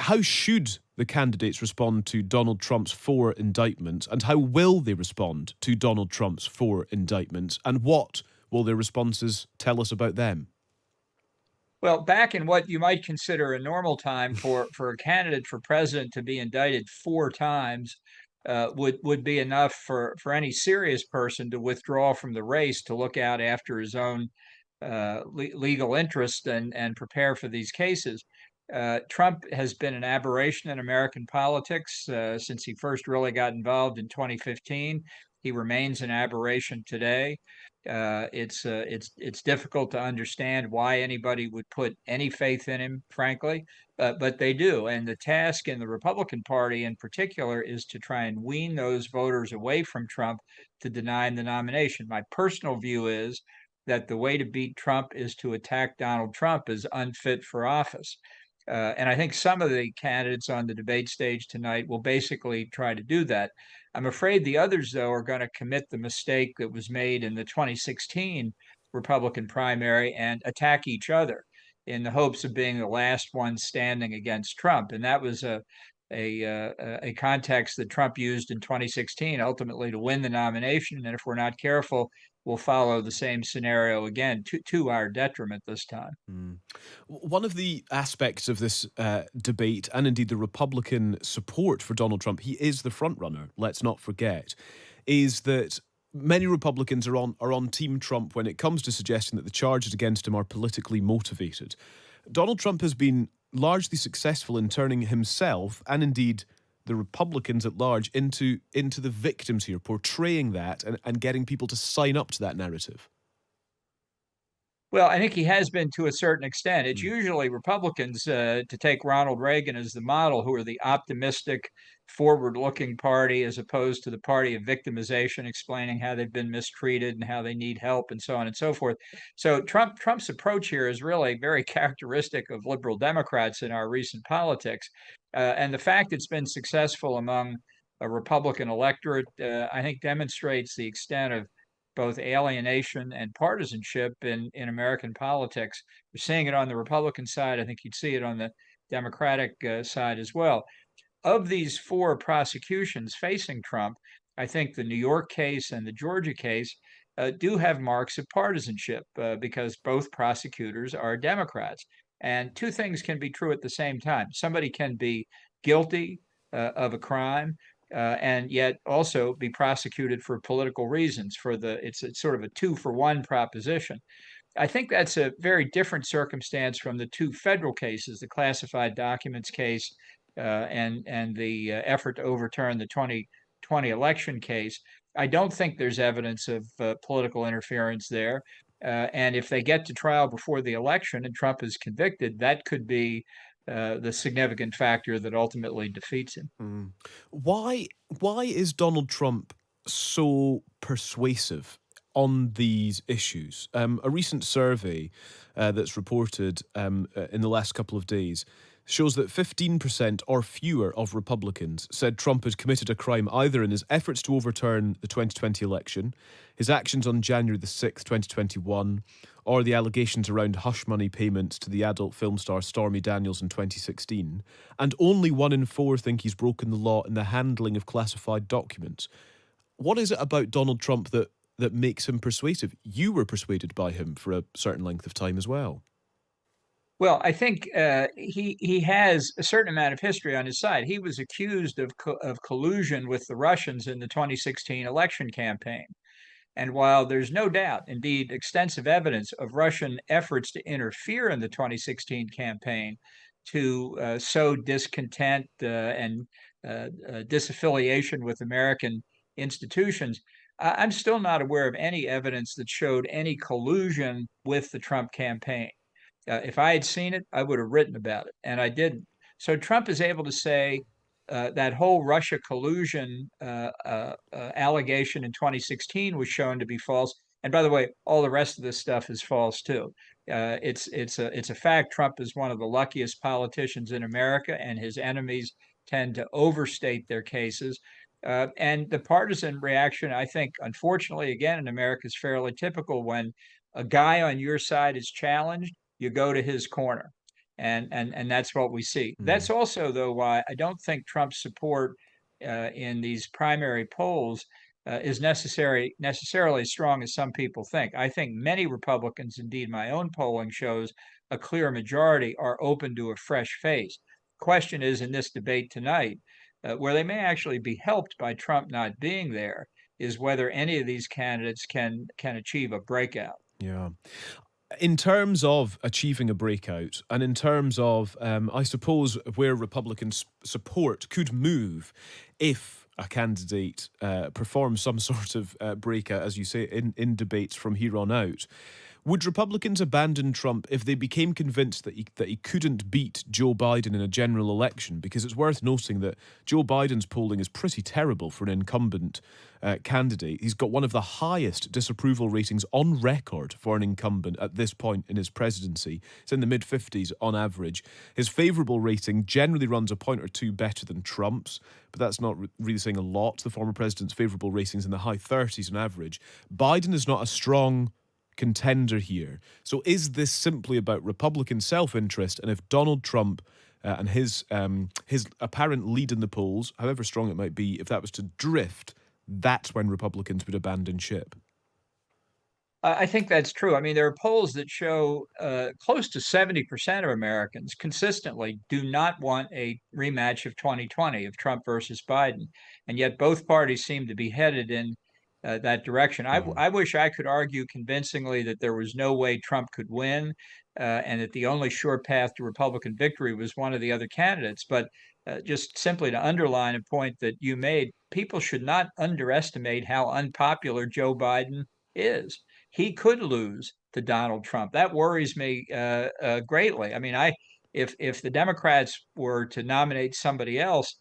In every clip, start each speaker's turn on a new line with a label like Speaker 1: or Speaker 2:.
Speaker 1: how should the candidates respond to Donald Trump's four indictments, and how will they respond to Donald Trump's four indictments, and what will their responses tell us about them?
Speaker 2: Well, back in what you might consider a normal time for a candidate for president to be indicted four times would be enough for any serious person to withdraw from the race to look out after his own legal interest and prepare for these cases. Trump has been an aberration in American politics since he first really got involved in 2015. He remains an aberration today. It's difficult to understand why anybody would put any faith in him, frankly, but they do. And the task in the Republican Party, in particular, is to try and wean those voters away from Trump to deny him the nomination. My personal view is that the way to beat Trump is to attack Donald Trump as unfit for office. And I think some of the candidates on the debate stage tonight will basically try to do that. I'm afraid the others, though, are going to commit the mistake that was made in the 2016 Republican primary and attack each other in the hopes of being the last one standing against Trump. And that was a context that Trump used in 2016, ultimately to win the nomination. And if we're not careful, we'll follow the same scenario again to our detriment this time.
Speaker 1: Mm. One of the aspects of this debate, and indeed the Republican support for Donald Trump, he is the front runner, let's not forget, is that many Republicans are on Team Trump when it comes to suggesting that the charges against him are politically motivated. Donald Trump has been largely successful in turning himself, and indeed the Republicans at large, into the victims here, portraying that and getting people to sign up to that narrative.
Speaker 2: Well, I think he has been to a certain extent. It's
Speaker 1: Mm.
Speaker 2: usually Republicans, to take Ronald Reagan as the model, who are the optimistic, forward-looking party, as opposed to the party of victimization, explaining how they've been mistreated and how they need help, and so on and so forth. So Trump's approach here is really very characteristic of liberal Democrats in our recent politics, and the fact it's been successful among a Republican electorate, I think, demonstrates the extent of both alienation and partisanship in American politics. We're seeing it on the Republican side. I think you'd see it on the Democratic side as well. Of these four prosecutions facing Trump, I think the New York case and the Georgia case do have marks of partisanship because both prosecutors are Democrats. And two things can be true at the same time. Somebody can be guilty of a crime and yet also be prosecuted for political reasons. It's sort of a two for one proposition. I think that's a very different circumstance from the two federal cases, the classified documents case and the effort to overturn the 2020 election case. I don't think there's evidence of political interference there. And if they get to trial before the election and Trump is convicted, that could be the significant factor that ultimately defeats him.
Speaker 1: Mm. Why is Donald Trump so persuasive on these issues? A recent survey that's reported in the last couple of days shows that 15% or fewer of Republicans said Trump had committed a crime either in his efforts to overturn the 2020 election, his actions on January the 6th, 2021, or the allegations around hush money payments to the adult film star Stormy Daniels in 2016, and only 1 in 4 think he's broken the law in the handling of classified documents. What is it about Donald Trump that makes him persuasive? You were persuaded by him for a certain length of time as well.
Speaker 2: Well, I think he has a certain amount of history on his side. He was accused of collusion with the Russians in the 2016 election campaign. And while there's no doubt, indeed, extensive evidence of Russian efforts to interfere in the 2016 campaign to sow discontent and disaffiliation with American institutions, I'm still not aware of any evidence that showed any collusion with the Trump campaign. If I had seen it, I would have written about it, and I didn't. So Trump is able to say that whole Russia collusion allegation in 2016 was shown to be false. And by the way, all the rest of this stuff is false too. It's a fact. Trump is one of the luckiest politicians in America, and his enemies tend to overstate their cases. And the partisan reaction, I think, unfortunately, again in America, is fairly typical. When a guy on your side is challenged, you go to his corner. and that's what we see.
Speaker 1: Mm,
Speaker 2: That's also, though, why I don't think Trump's support in these primary polls is necessarily as strong as some people think. I think many Republicans, indeed my own polling shows, a clear majority are open to a fresh face. Question is in this debate tonight, where they may actually be helped by Trump not being there, is whether any of these candidates can achieve a breakout.
Speaker 1: yeah. In terms of achieving a breakout, and in terms of, I suppose, where Republican support could move if a candidate performs some sort of breakout, as you say, in debates from here on out, would Republicans abandon Trump if they became convinced that he couldn't beat Joe Biden in a general election? Because it's worth noting that Joe Biden's polling is pretty terrible for an incumbent candidate. He's got one of the highest disapproval ratings on record for an incumbent at this point in his presidency. It's in the mid 50s on average. His favorable rating generally runs a point or two better than Trump's, but that's not really saying a lot. The former president's favorable ratings in the high 30s on average. Biden is not a strong contender here. So is this simply about Republican self-interest? And if Donald Trump and his apparent lead in the polls, however strong it might be, if that was to drift, that's when Republicans would abandon ship.
Speaker 2: I think that's true. I mean, there are polls that show close to 70% of Americans consistently do not want a rematch of 2020 of Trump versus Biden. And yet both parties seem to be headed in that direction.
Speaker 1: Mhm.
Speaker 2: I wish I could argue convincingly that there was no way Trump could win and that the only sure path to Republican victory was one of the other candidates. But just simply to underline a point that you made, people should not underestimate how unpopular Joe Biden is. He could lose to Donald Trump. That worries me greatly. I mean, if the Democrats were to nominate somebody else,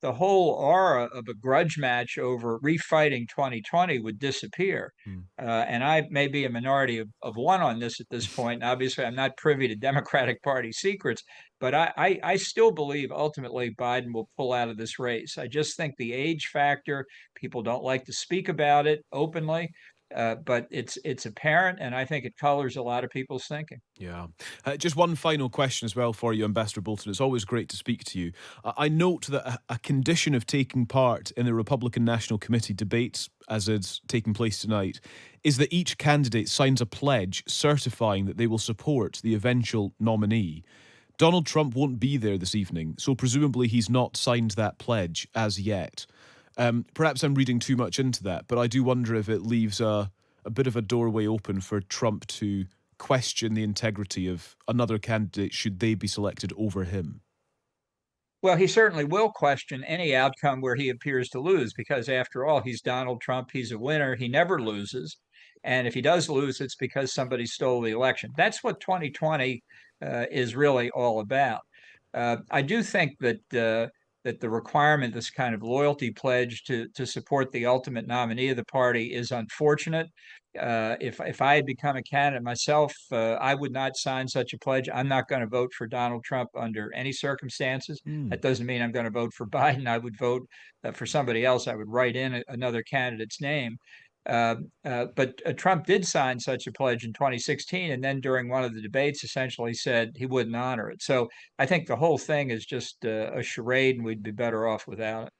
Speaker 2: the whole aura of a grudge match over refighting 2020 would disappear.
Speaker 1: Mm.
Speaker 2: And I may be a minority of one on this at this point. And obviously, I'm not privy to Democratic Party secrets, but I still believe ultimately Biden will pull out of this race. I just think the age factor, people don't like to speak about it openly, but it's apparent, and I think it colors a lot of people's thinking.
Speaker 1: Yeah. Just one final question as well for you, Ambassador Bolton. It's always great to speak to you. I note that a condition of taking part in the Republican National Committee debates, as is taking place tonight, is that each candidate signs a pledge certifying that they will support the eventual nominee. Donald Trump won't be there this evening, so presumably he's not signed that pledge as yet. Perhaps I'm reading too much into that, but I do wonder if it leaves a bit of a doorway open for Trump to question the integrity of another candidate should they be selected over him.
Speaker 2: Well, he certainly will question any outcome where he appears to lose, because after all, he's Donald Trump. He's a winner. He never loses. And if he does lose, it's because somebody stole the election. That's what 2020 is really all about. I do think that the requirement, this kind of loyalty pledge to support the ultimate nominee of the party, is unfortunate. If I had become a candidate myself, I would not sign such a pledge. I'm not going to vote for Donald Trump under any circumstances.
Speaker 1: Hmm.
Speaker 2: That doesn't mean I'm going to vote for Biden. I would vote for somebody else. I would write in another candidate's name. But Trump did sign such a pledge in 2016, and then during one of the debates, essentially said he wouldn't honor it. So I think the whole thing is just a charade, and we'd be better off without it.